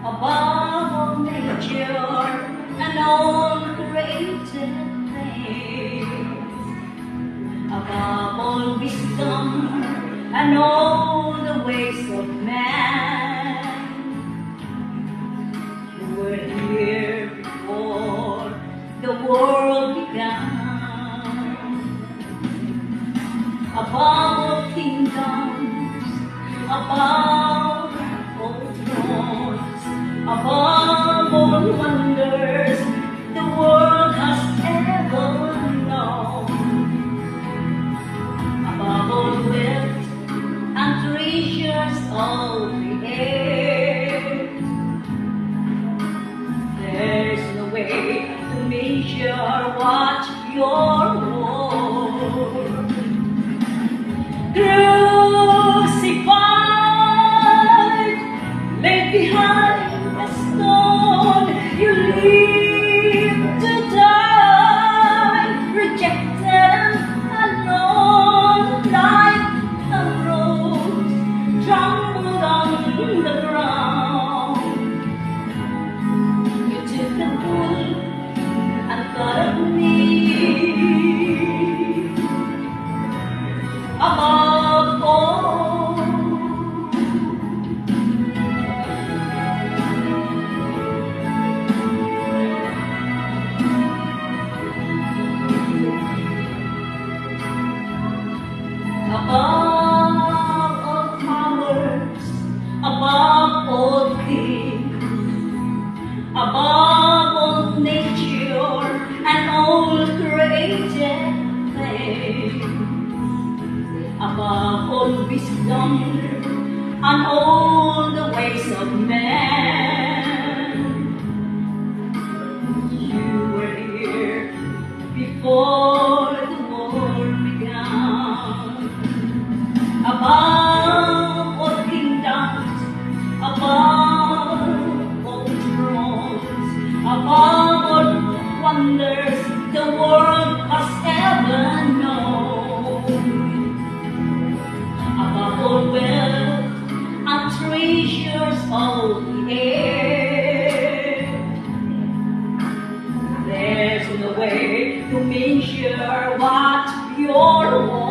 above all nature and all created things, above all wisdom and all the ways of man. You were here before the world began, above all kingdoms, above all thrones, above all wonders the world has ever known, above all wealth and treasures of the air. There's no way to measure what your worth. Crucified, laid behind a stone, you live to die, rejected and alone, like a rose trampled on the ground. You took the bull and thought of me, above all. Above all powers, above all things, above all nature and all created things, above all wisdom and all the ways of man. You were here before the world began, above all kingdoms, above all thrones, above all wonders the world has ever known, above all wealth and treasures of the air. There's no way to measure what your worth.